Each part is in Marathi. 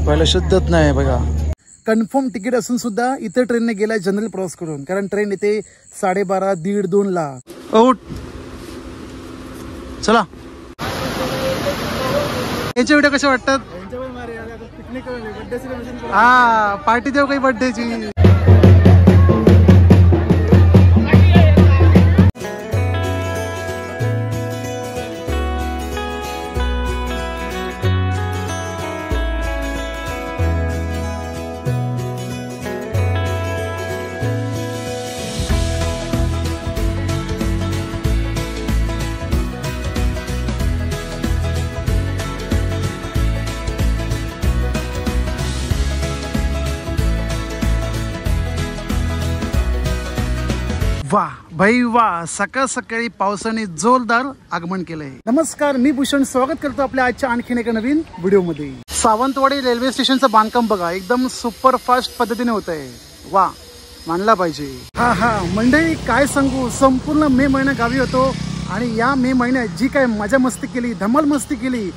पहिला शुद्धच नाही बघा. कन्फर्म तिकीट असून सुद्धा इतर ट्रेनने गेलाय जनरल प्रवास करून, कारण ट्रेन येते 12:30 1:30 ला. आउट चला. याचे व्हिडिओ कसे वाटतात? हा पार्टी देऊ काही बर्थडेची. वाह भाई वाह, सकाळ सकाळी पावसाने जोरदार आगमन केलंय. नमस्कार, मी भूषण स्वागत करतो आपल्या आजच्या आणखीन एका नवीन व्हिडिओ मध्ये. सावंतवाडी रेल्वे स्टेशनचं बांधकाम बघा, एकदम सुपर फास्ट पद्धतीने होत आहे. वा, मानला पाहिजे. हा मंडळी, काय सांगू, संपूर्ण मे महिना गावी होतो आणि या मे महिन्यात जी काय मजा मस्ती केली, धमाल मस्ती केली,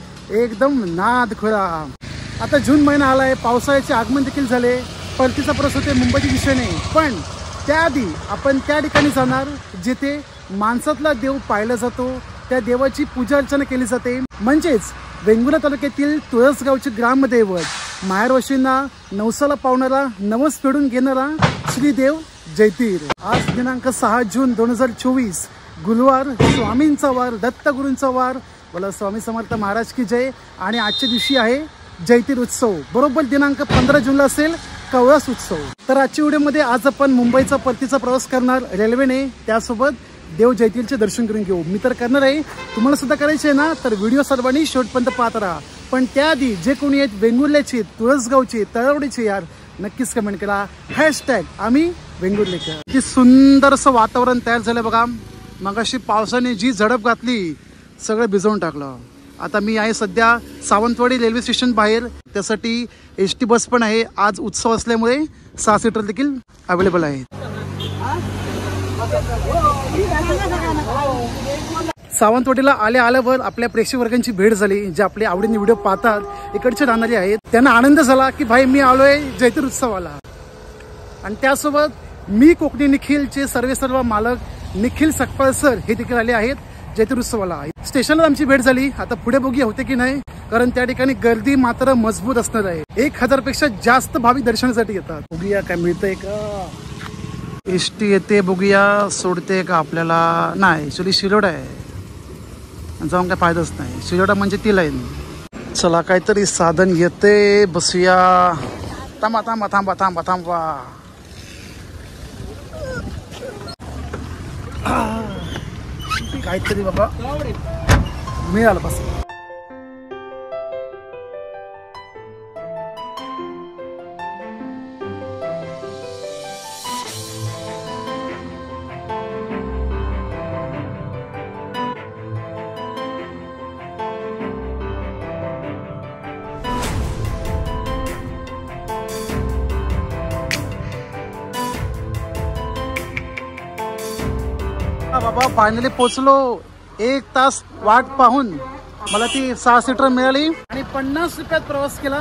एकदम नाद खुळा. आता जून महिना आलाय, पावसाळ्याचे आगमन देखील झाले, परतीचा प्रवास होते मुंबईच्या दिशेने. पण त्याआधी आपण त्या ठिकाणी जाणार जिथे माणसातला देव पाहिला जातो, त्या देवाची पूजा अर्चना केली जाते. म्हणजेच वेंगुर्ला तालुक्यातील तुळसगावचे ग्रामदैवत, माहेरवाशींना नवसाला पावणारा, नवस फेडून घेणारा श्रीदेव जैतीर. आज दिनांक 6 जून 2024, गुरुवार, स्वामींचा वार, दत्तगुरूंचा वार. बोला स्वामी समर्थ महाराज की जय. आणि आजच्या दिवशी आहे जैतीर उत्सव. बरोबर दिनांक 15 जूनला असेल कवळस उत्सव. तर आजच्या व्हिडिओमध्ये आज आपण मुंबईचा परतीचा प्रवास करणार रेल्वेने, त्यासोबत देव जैतीरचे दर्शन करून घेऊ. मी तर करणार आहे, तुम्हाला सुद्धा करायचे आहे ना, तर व्हिडिओ सर्वांनी शेवटपर्यंत पाहत राहा. पण त्याआधी जे कोणी आहेत वेंगुर्ल्याचे, तुळसगावचे, तळवडीचे, यार नक्कीच कमेंट करा हॅशटॅग आम्ही वेंगुर्लेकर. किती सुंदर असं वातावरण तयार झालं बघा. मगाशी पावसाने जी झडप घातली, सगळं भिजवून टाकलं. आता मी आहे सध्या सावंतवाडी रेल्वे स्टेशन बाहेर, त्यासाठी एसटी बस पण आहे. आज उत्सव असल्यामुळे 6 सीटर देखील अवेलेबल आहेत. सावंतवाडीला आल्यावर आपल्या प्रेक्षक वर्गांची भेट झाली, जे आपल्या आवडीने व्हिडिओ पाहतात, इकडचे राहणारे आहेत. त्यांना आनंद झाला की भाई मी आलोय जैतीर उत्सवाला. आणि त्यासोबत मी कोकणी निखिलचे सर्व मालक निखिल सकपाळ सर हे देखील आले आहेत जैतीर उत्सवाला. स्टेशनला आमची भेट झाली. आता पुढे बघूया होते की नाही, कारण त्या ठिकाणी गर्दी मात्र मजबूत असणार आहे. 1000 पेक्षा जास्त भाविक दर्शनासाठी येतात. बघूया काय मिळतंय का. एसटी येते, बघूया सोडते का आपल्याला. नाही, ऍक्च्युली शिरोडा आहे, जाऊन काय फायदाच नाही. शिरोडा म्हणजे ती लाईन. चला, काहीतरी साधन येते, बसूया. थांबा थांबा थांबा थांबा थांबा. काहीतरी बाबा मिळालं बस. बाबा फायनली पोचलो. 1 तास वाट पाहून मला ती 6 सीटर मिळाली आणि 50 रुपयात प्रवास केला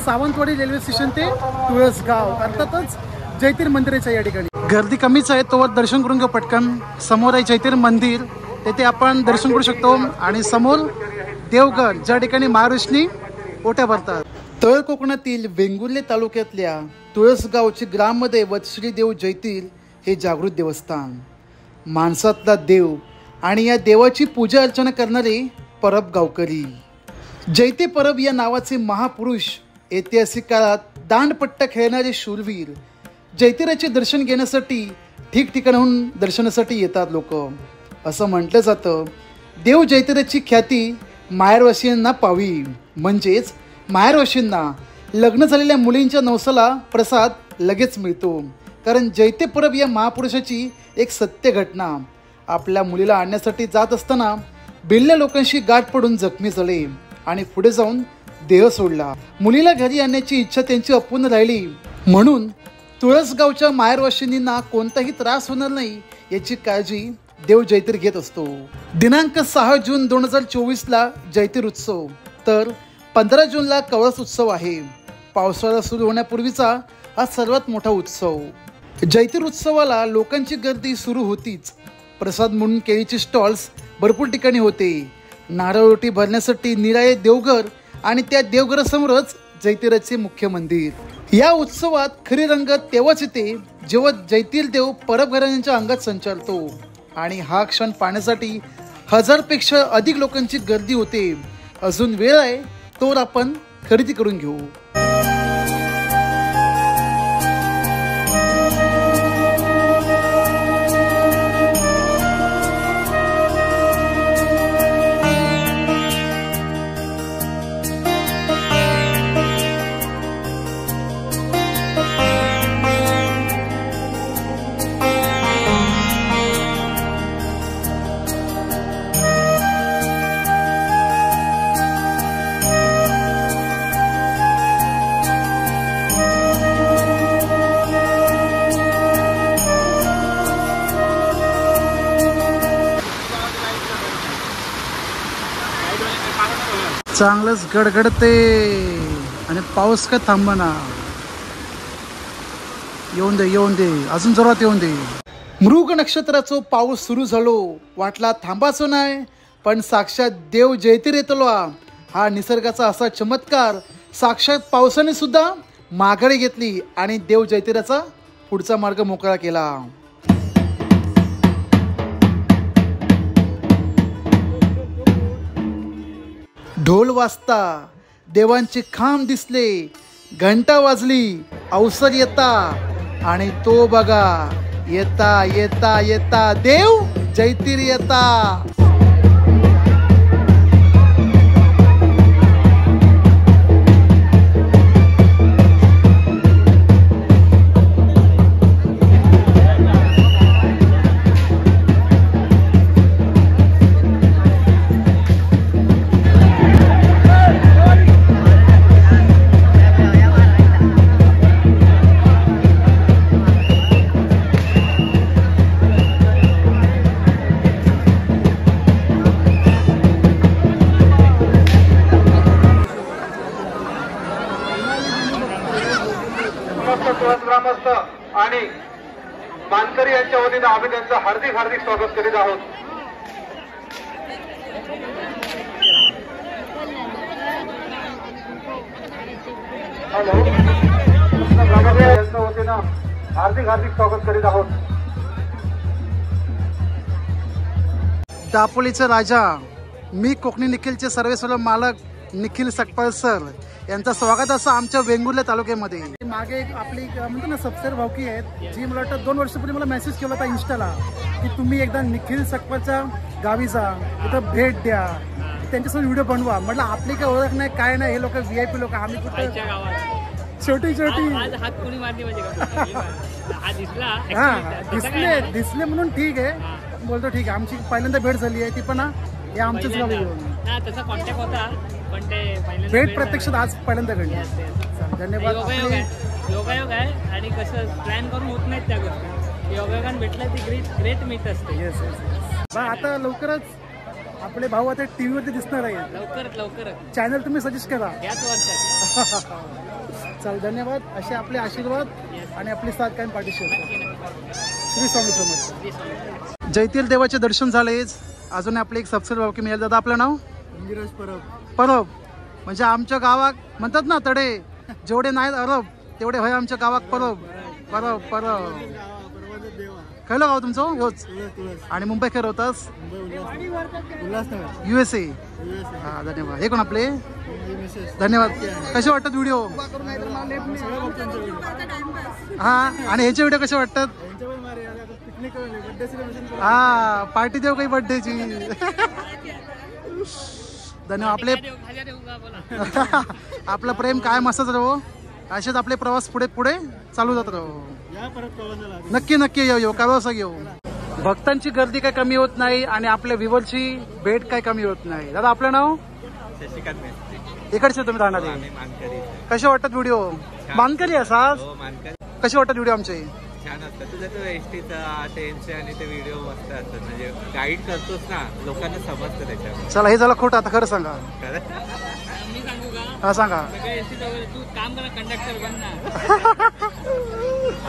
सावंतवाडी रेल्वे स्टेशन ते तुळसगाव, अर्थातच जैतीर मंदिराच्या या ठिकाणी. गर्दी कमीच आहे, तोवर दर्शन करून घेऊ पटकन. समोर आहे जैतीर मंदिर, तेथे आपण दर्शन करू शकतो. आणि समोर देवगड, ज्या ठिकाणी महाऋषी ओट्या भरतात. तळ कोकणातील वेंगुर्ले तालुक्यातल्या तुळसगावचे ग्रामदैवत श्रीदेव जैतीर हे जागृत देवस्थान, माणसातला देव आणि या देवाची पूजा अर्चना करणारे परब गावकरी. जैते परब या नावाचे महापुरुष, ऐतिहासिक काळात दांडपट्टा खेळणारे शूरवीर जैतिराचे दर्शन घेण्यासाठी ठिकठिकाणाहून दर्शनासाठी येतात लोक. असं म्हटलं जातं, देव जैतिराची ख्याती माहेरवासीयांना पावी. म्हणजेच माहेरवासींना लग्न झालेल्या मुलींच्या नवसाला प्रसाद लगेच मिळतो. कारण जैते परब या महापुरुषाची एक सत्य घटना. आपल्या मुलीला आणण्यासाठी जात असताना बिल्ल्या लोकांशी गाठ पडून जखमी झाले आणि पुढे जाऊन देह सोडला. मुलीला घरी आणण्याची इच्छा त्यांची अपूर्ण राहिली, म्हणून तुळसगावच्या माहेरवाशिनींना कोणताही त्रास होणार नाही याची काळजी देव जैतीर घेत असतो. दिनांक 6 जून 2024 ला जैतीर उत्सव, तर 15 जूनला कवळस उत्सव आहे. पावसाळा सुरू होण्यापूर्वीचा हा सर्वात मोठा उत्सव. जैतिर उत्सवाला लोकांची गर्दी सुरू होतीच. प्रसाद म्हणून केळीचे स्टॉल्स भरपूर ठिकाणी होते. नारळोटी भरण्यासाठी निराळे देवघर आणि त्या देवघरासमोरच जैतिराचे मुख्य मंदिर. या उत्सवात खरी रंगत तेव्हाच येते जेव्हा जैतील देव परब घराण्यांच्या अंगात संचारतो आणि हा क्षण पाहण्यासाठी 1000 पेक्षा अधिक लोकांची गर्दी होते. अजून वेळ आहे, तोवर आपण खरेदी करून घेऊ. चांगलंच गडगडते आणि पाऊस काय थांबना. येऊन दे अजून जोरात येऊन दे. मृग नक्षत्राचो पाऊस सुरू झालो. वाटला थांबाचो नाही, पण साक्षात देव जैतिर येतलो. हा निसर्गाचा असा चमत्कार. साक्षात पावसाने सुद्धा माघारी घेतली आणि देव जैतिराचा पुढचा मार्ग मोकळा केला. ढोल वाजता, देवांचे खांब दिसले, घंटा वाजली, अवसर येता आणि तो बघा येता येता येता देव जैतिर येता. ग्रामस्थ आणि मानकरी यांच्या वतीने आम्ही त्यांचं हार्दिक हार्दिक स्वागत करीत आहोत. हॅलो, यांच्या वतीनं हार्दिक हार्दिक स्वागत करीत आहोत. दापोलीचा राजा, मी कोकणी निखिलचे सर्वेसर्व मालक निखिल सकपाल सर यांचं स्वागत असं आमच्या वेंगुर्ला तालुक्यामध्ये. मागे एक आपली म्हणतो ना सबस्क्राईबर भावकी आहेत, जी मला वाटतं 2 वर्षापूर्वी मला मेसेज केला होता इंस्टाला की तुम्ही एकदा निखिल सकपालच्या गावी जा, इथं भेट द्या, त्यांच्यासोबत व्हिडिओ बनवा. म्हटलं आपली काय ओळख नाही काय नाही, हे लोक VIP लोक, आम्ही कुठे छोटी हात कोणी मारली दिसले म्हणून ठीक आहे, बोलतो ठीक आहे. आमची पहिल्यांदा भेट झाली आहे, ती पण हे आमच्याच गावी येऊन तसा कॉन्टॅक्ट होता, पण ते भेट प्रत्यक्षात आज पहिल्यांदा घडली. धन्यवाद. योगायोग आहे आणि कसं प्लॅन करून होत नाहीत त्या गोष्टी. योगायोगाने भेटलं ती ग्रेट मीट असते. येस. आता लवकरच आपले भाऊ आता TV वरती दिसणार आहे. लवकरच चॅनल तुम्ही सजेस्ट करा याच वर्षात. चल, धन्यवाद. असे आपले आशीर्वाद आणि आपली साथ कायम पाठीशी होतात. श्री स्वामी समर्थ. जैतील देवाचे दर्शन झालेच. अजून आपले एक सबस्क्राईबर भावकी मिळेल. दादा आपलं नाव? नीरज परब. म्हणजे आमच्या गावात म्हणतात ना तडे जेवढे नाहीत अरब तेवढे होय आमच्या गावात परब. खयलं गाव तुमचं? होच. आणि मुंबई खेळ होतास? USA. हा, धन्यवाद. हे कोण आपले? धन्यवाद. कसे वाटतात व्हिडिओ? हा, आणि ह्याचे व्हिडिओ कसे वाटतात? हा, पार्टी देऊ काही बर्थडेची. धन्यवाद. आपले आपलं प्रेम कायम असंच राहो. असेच आपले प्रवास पुढे पुढे चालू जात राहो. नक्की येऊ कळवसा घेऊ. भक्तांची गर्दी काय कमी होत नाही आणि आपल्या व्ह्यूअरची भेट काय कमी होत नाही. दादा आपलं नाव? इकडचे तुम्ही राहणार. कसे वाटतात व्हिडिओ? मानकरी असाच. कसे वाटतात व्हिडिओ आमचे? छान असतात. तुझं तो एसटीचा टेन्शन आणि ते व्हिडिओ मस्त असतात. म्हणजे गाईड करतोस ना, लोकांना समजतं त्याच्यावर. चला, हे झालं खोटं. आता खरं सांगा. मी सांगू का, हा सांगा. सगळे एसटी वगैरे तू काम करा कंडक्टर बन ना.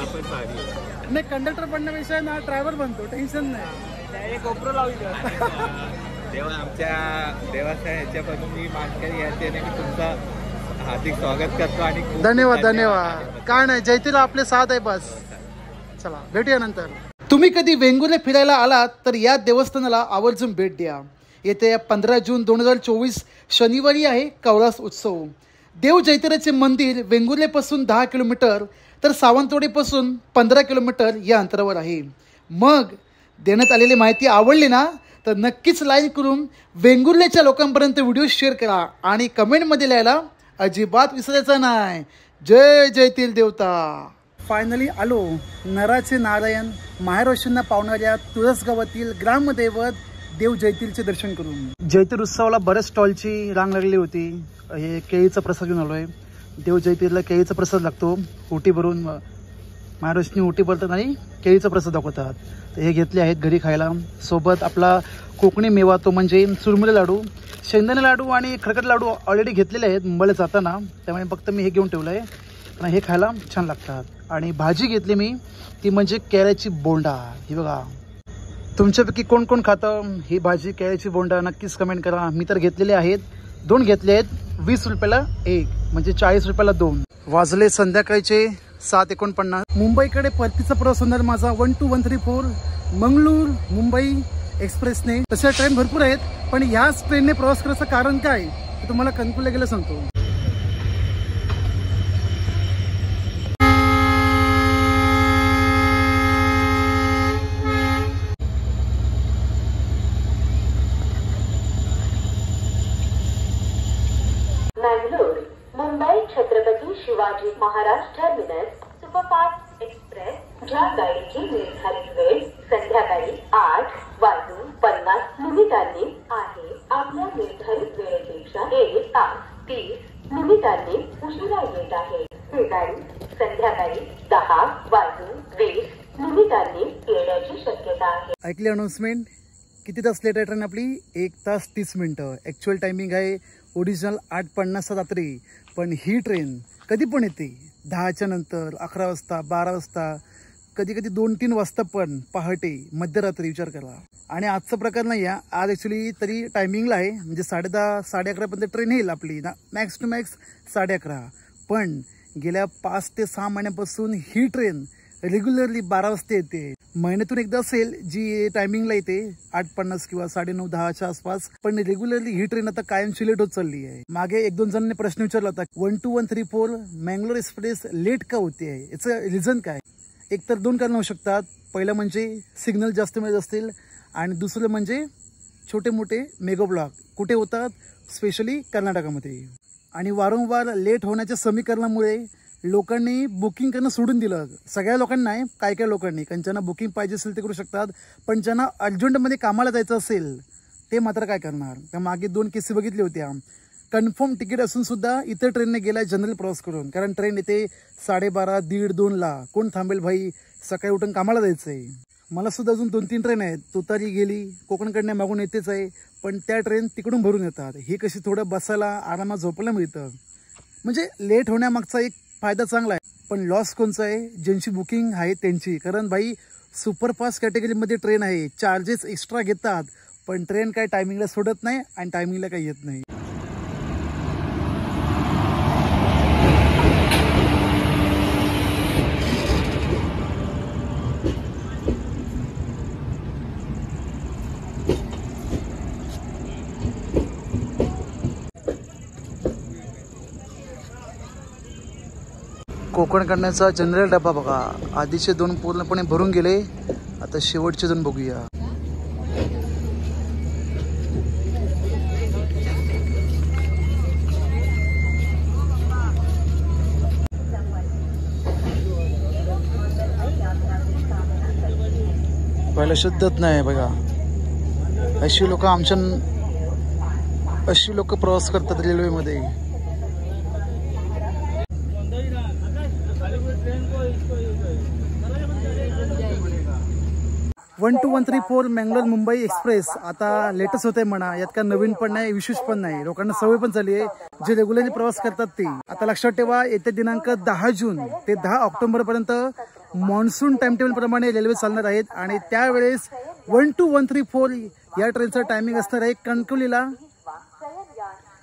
आपण भारी नाही कंडक्टर बनण्यापेक्षा ना ड्रायव्हर बनतो, टेन्शन नाही. डायरेक्ट कोपरो लावली. तेव्हा आमच्या देवाच्या ह्याच्यापासून मी मानकरी याच्याने मी तुमचा हार्दिक स्वागत करतो आणि धन्यवाद धन्यवाद. काय नाही जयतीला आपले साथ आहे बस. चला भेटूया नंतर. तुम्ही कधी वेंगुर्ले फिरायला आलात तर या देवस्थानाला आवर्जून भेट द्या. येत्या 15 जून 2024 शनिवारी आहे कौलास उत्सव. देव जैतिराचे मंदिर वेंगुर्लेपासून 10 किलोमीटर तर सावंतवाडीपासून 15 किलोमीटर या अंतरावर आहे. मग देण्यात आलेली माहिती आवडली ना तर नक्कीच लाईक करून वेंगुर्लेच्या लोकांपर्यंत व्हिडिओ शेअर करा आणि कमेंटमध्ये लिहायला अजिबात विसरायचं नाही. जय जयतील देवता. फायनली आलो नराचे नारायण माहेरवाशींना पावणाऱ्या तुळसगावातील ग्रामदैवत देव जयतीलचे दर्शन करून. जयतीर उत्सवाला बऱ्याच स्टॉलची रांग लागली होती. हे केळीचा प्रसाद घेऊन आलो आहे. देव जयतीरला केळीचा प्रसाद लागतो. ओटी भरून महाराष्ट्री ओटी भरतात आणि केळीचा प्रसाद दाखवतात. तर हे घेतले आहेत घरी खायला. सोबत आपला कोकणी मेवा तो म्हणजे चुरमुरे लाडू, शेंगदाणे लाडू आणि खरकट लाडू ऑलरेडी घेतलेले आहेत मुंबईला जाताना, त्यामुळे फक्त मी हे घेऊन ठेवलं आहे कारण हे खायला छान लागतात. आणि भाजी घेतली मी ती म्हणजे केळ्याची बोंडा. ही बघा तुमच्यापैकी कोण कोण खातं ही भाजी केळ्याची बोंडा नक्कीच कमेंट करा. मी तर घेतलेले आहेत, 2 घेतले आहेत. 20 रुपयाला 1 म्हणजे 40 रुपयाला 2. वाजले संध्याकाळचे 7:49. मुंबईकडे परतीचा प्रवास होणार माझा 12134 मंगळूर मुंबई एक्सप्रेसने. तशा ट्रेन भरपूर आहेत पण ह्याच ट्रेनने प्रवास करायचं कारण काय ते तुम्हाला कन्क्लूड गेलं सांगतो. Mangalore Mumbai Chhatrapati Shivaji Maharaj terminus superfast express ज्या गाडीची निर्धारित वेळ संध्याकाळी 8:50 आहे आपल्या निर्धारित वेळेपेक्षा 1 तास 30 मिनिटांनी उशिरा येत आहे. ही गाडी संध्याकाळी 10:20 येण्याची शक्यता आहे. ऐकली अनाउन्समेंट. किती तास लेट आहे ट्रेन आपली? 1 तास 30 मिनिटं. ॲक्च्युअल टायमिंग आहे ओरिजिनल 8:50 रात्री. पण ही ट्रेन कधी पण येते 10च्या नंतर, 11 वाजता, 12 वाजता, कधी कधी 2-3 वाजता पण पहाटे मध्यरात्री. विचार करा. आणि आजचा प्रकार नाही आहे. आज ॲक्च्युली तरी टायमिंगला आहे म्हणजे 10:30 11:30पर्यंत ट्रेन येईल आपली ना, मॅक्स टू मॅक्स 11:30. पण गेल्या 5 ते 6 महिन्यापासून ही ट्रेन रेग्युलरली 12 वाजता येते. महिन्यातून एकदा असेल जी टायमिंगला येते 8:50 किंवा 9:30 10च्या आसपास. पण रेग्युलरली ही ट्रेन आता कायमची लेट होत चालली आहे. मागे 1-2 जणांनी प्रश्न विचारला होता 12134 मंगळूर एक्सप्रेस लेट का होते आहे, याचं रिझन काय? एक तर 2 कारण होऊ शकतात. पहिलं म्हणजे सिग्नल जास्त मिळत असतील आणि दुसरं म्हणजे छोटे मोठे मेगा ब्लॉक कुठे होतात, स्पेशली कर्नाटकामध्ये. आणि वारंवार लेट होण्याच्या समीकरणामुळे लोकांनी बुकिंग करणं सोडून दिलं. सगळ्या लोकांना नाही, काय काय लोकांनी, कारण ज्यांना बुकिंग पाहिजे असेल ते करू शकतात. पण ज्यांना अर्जंटमध्ये कामाला जायचं असेल ते मात्र काय करणार. त्या मागे 2 केसेस बघितल्या होत्या. कन्फर्म तिकीट असून सुद्धा इतर ट्रेनने गेला जनरल प्रवास करून, कारण ट्रेन येते 12:30 1:30-2ला. कोण थांबेल भाई, सकाळी उठून कामाला जायचं आहे. मला सुद्धा अजून 2-3 ट्रेन आहेत. तुतारी गेली, कोकणकडनं मागून येतेच आहे, पण त्या ट्रेन तिकडून भरून येतात. ही कशी थोडं बसायला आरामात झोपायला मिळतं. म्हणजे लेट होण्यामागचा एक फायदा चांगला आहे. पण लॉस कोणचा आहे? ज्यांची बुकिंग आहे त्यांची. कारण भाई सुपरफास्ट कॅटेगरीमध्ये ट्रेन आहे, चार्जेस एक्स्ट्रा घेतात, पण ट्रेन काय टायमिंगला सोडत नाही आणि टायमिंगला काही येत नाही. कोकणकडण्याचा जनरल डबा बघा. आधीचे 2 पूर्णपणे भरून गेले, आता शेवटचे 2 बघूया. पहिला शुद्धच नाही बघा. अशी लोक प्रवास करतात रेल्वेमध्ये. 1234 मंगलोर मुंबई एक्सप्रेस आता लेटेस्ट होते म्हणा. यात काय नवीन पण नाही, विशेष पण नाही. लोकांना सवय पण झाली आहे जे रेग्युलरली प्रवास करतात ते. आता लक्षात ठेवा, येत्या दिनांक 10 जून ते 10 ऑक्टोबर पर्यंत मॉन्सून टाइम टेबल प्रमाणे रेल्वे चालणार आहेत. आणि त्यावेळेस 12134 या ट्रेनचं टायमिंग असणार आहे कणकवलीला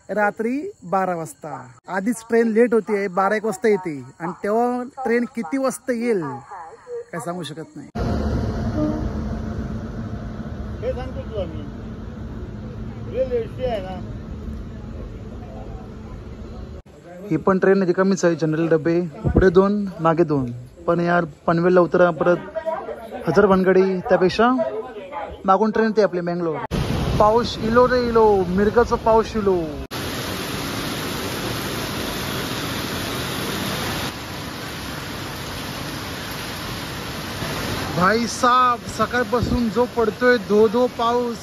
रात्री 12 वाजता. आधीच ट्रेन लेट होती, 12-1 वाजता येते. आणि तेव्हा ट्रेन किती वाजता येईल काय सांगू शकत नाही. ही पण ट्रेन रिकामीच आहे. जनरल डबे पुढे 2 मागे 2. पण यार पनवेलला उतरा परत हजार भानगडी, त्यापेक्षा मागून ट्रेन ते आपली मंगलोर. पाऊस इलो रे इलो, मिरगाचा पाऊस इलो. भाई साहब सकाळपासून जो पडतोय धो धो पाऊस,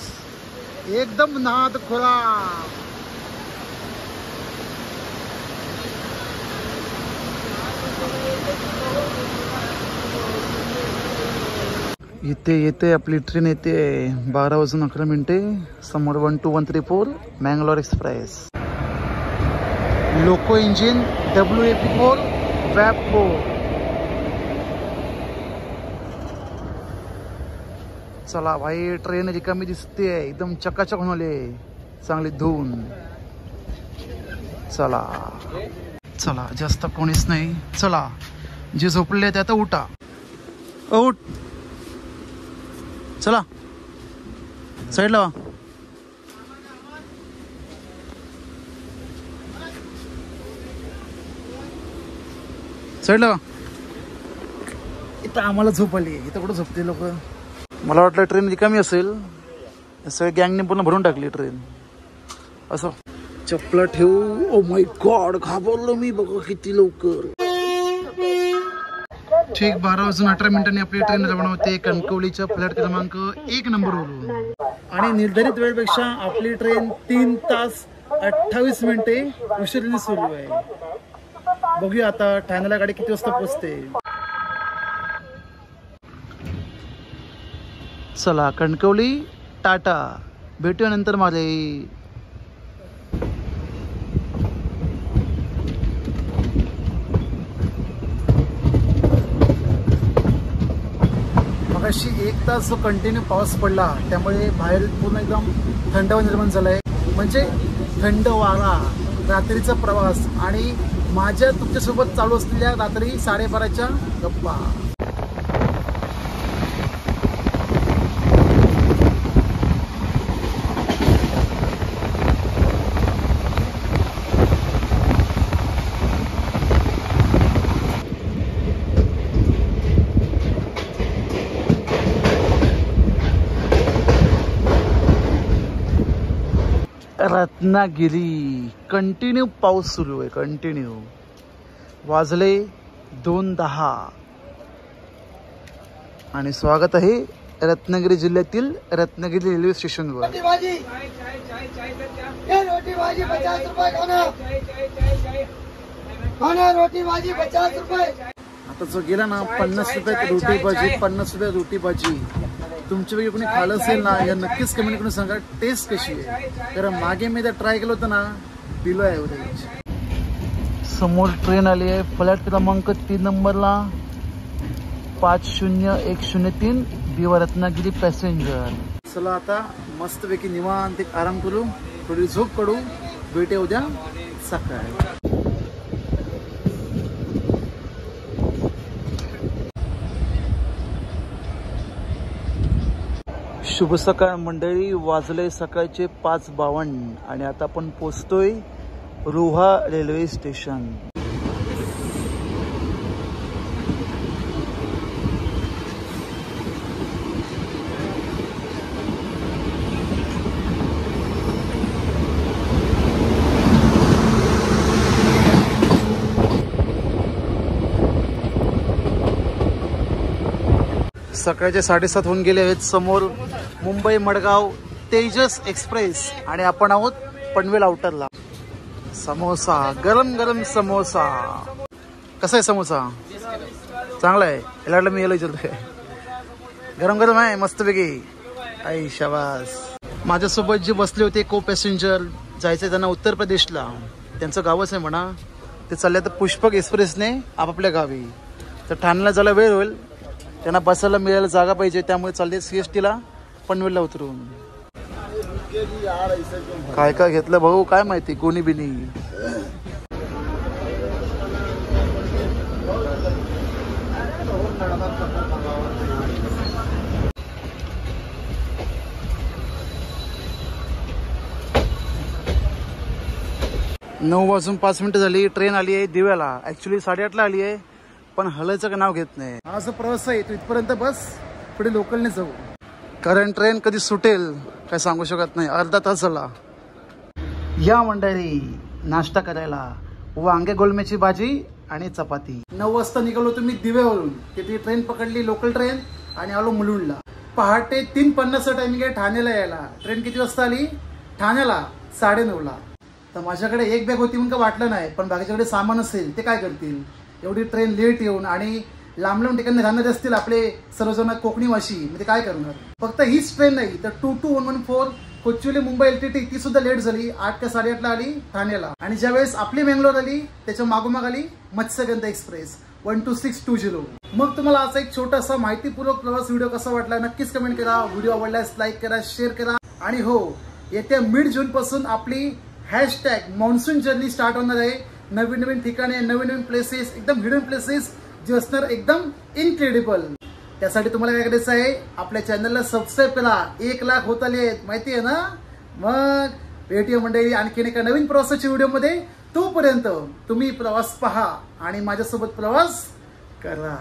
एकदम नाद खोला. येते आपली ट्रेन येते 12:11 समोर 12134 Mangalore express. Loco engine WAP4 वॅपो. चला भाई, ट्रेन रिकामी दिसते, एकदम चकाचक होणारे, चांगली धुवून. चला चला, जास्त कोणीच नाही. चला, जे झोपले ते आता उठा. उठ, चला साईड लावा. साईड लावा. इथं आम्हाला झोप आली, इथं कुठं झोपते लोक. मला वाटलं ट्रेन रिकामी असेल, सगळ्या गँगने पूर्ण भरून टाकली ट्रेन. असं चपला ठेवू. ओ माय गॉड, घाबरलो मी बघा किती लवकर. ठीक 12:18 आपली ट्रेन रवाना होते कणकवलीच्या फ्लॅट क्रमांक 1 नंबरवरून. आणि निर्धारित वेळेपेक्षा आपली ट्रेन 3 तास 28 मिनिटे उशिराने सुरू आहे. बघूया आता ठाण्याला गाडी किती वाजता पोहोचते. चला कणकवली टाटा, भेटूया नंतर माझे. मगाशी 1 तास जो कंटिन्यू पाऊस पडला त्यामुळे बाहेर पूर्ण एकदम थंडावा निर्माण झालाय. म्हणजे थंड वारा, रात्रीचा प्रवास आणि माझ्या तुमच्यासोबत चालू असलेल्या रात्री 12:30च्या गप्पा. रत्नागिरी कंटिन्यू पाऊस सुरू आहे, कंटिन्यू. वाजले 2:10 आणि स्वागत आहे रत्नागिरी जिल्ह्यातील रत्नागिरी रेल्वे स्टेशनवर. रोटी भाजी 50 रुपये खाना, रोटी भाजी 50 रुपये. आता जो गेला ना 50 रुपयात रोटी भाजी, 50 रुपयात रोटी भाजी. तुमच्यापैकी कोणी खाल्लं असेल ना, या नक्कीच कमेंट करून सांगा टेस्ट कशी आहे. कारण मागे मी ट्राय केलं होतं ना, बिलो ॲव्हरेज. समोर ट्रेन आली आहे फ्लॅट क्रमांक 3 नंबरला 50103 दिवा रत्नागिरी पॅसेंजर. चला आता मस्तपैकी निवांत एक आराम करू, थोडी झोप काढू. भेटूया उद्या सकाळी. शुभ सकाळ मंडळी. वाजले सकाळचे 5:52 आणि आता आपण पोचतोय रोहा रेल्वे स्टेशन. सकाळचे 7:30 होऊन गेले आहेत. समोर मुंबई मडगाव तेजस एक्सप्रेस आणि आपण आहोत पनवेल आउटरला. समोसा, गरम गरम समोसा. कसा आहे समोसा? चांगला आहे. याला मी याला विचारतोय. गरम गरम आहे मस्तपैकी. आई शाबास. माझ्यासोबत जे बसले होते को पॅसेंजर, जायचं त्यांना उत्तर प्रदेशला, त्यांचं गावच आहे म्हणा. ते चालले तर पुष्पक एक्सप्रेसने आपापल्या गावी. तर ठाण्याला जायला वेळ होईल, त्यांना बसायला मिळायला जागा पाहिजे, त्यामुळे चालले CSTला पनवेलला उतरून. काय काय घेतलं भाऊ काय माहिती, कोणी बिनी. नऊ वाजून 5 मिनिटं झाली. ट्रेन आली आहे दिव्याला. ऍक्च्युली 8:30ला आली आहे, पण हलायचं का नाव घेत नाही. हा जो प्रवास आहे तो इथपर्यंत बस, पुढे लोकलने जाऊ, कारण ट्रेन कधी सुटेल काय सांगू शकत नाही. अर्धा तास झाला. या मंडळी नाश्ता करायला वांगे गोलम्याची भाजी आणि चपाती. 9 वाजता निघालो तुम्ही दिव्यावरून. तिथे ट्रेन पकडली, लोकल ट्रेन, आणि आलो मुलुंडला. पहाटे 3:50चा टायमिंग आहे ठाण्याला यायला. ट्रेन किती वाजता आली ठाण्याला? 9:30ला. तर माझ्याकडे एक बॅग होती म्हणून का वाटलं नाही, पण बाकीच्याकडे सामान असेल ते काय करतील. एवढी ट्रेन लेट येऊन आणि लांब लांब ठिकाणी राहणारे असतील आपले सर्वजण कोकणीवाशी, म्हणजे काय करणार. फक्त हीच ट्रेन नाही तर 2214 कोचुली मुंबई LTT ती सुद्धा लेट झाली. 8 का 8:30ला आली ठाण्याला. आणि ज्यावेळेस आपली बेंगलोर आली त्याच्या मागोमाग आली मत्स्यगंधा एक्सप्रेस 12620. मग तुम्हाला असा एक छोटासा माहितीपूर्वक प्रवास व्हिडिओ कसा वाटला नक्कीच कमेंट करा. व्हिडिओ आवडल्यास लाईक करा, शेअर करा. आणि हो, येत्या मिड जून पासून आपली #मॉन्सून जर्नी स्टार्ट होणार आहे. नवीन नवीन ठिकाणे, नवीन नवीन प्लेसेस, एकदम हिडन प्लेसेस जे असणार एकदम इनक्रेडिबल. त्यासाठी तुम्हाला काय करायचं आहे, आपल्या चॅनलला सबस्क्राईब करा. 1 लाख होत आले माहिती आहे ना. मग भेटूया मंडळी आणखीन एका नवीन प्रवासाच्या व्हिडिओमध्ये. तोपर्यंत तुम्ही प्रवास पहा आणि माझ्यासोबत प्रवास करा.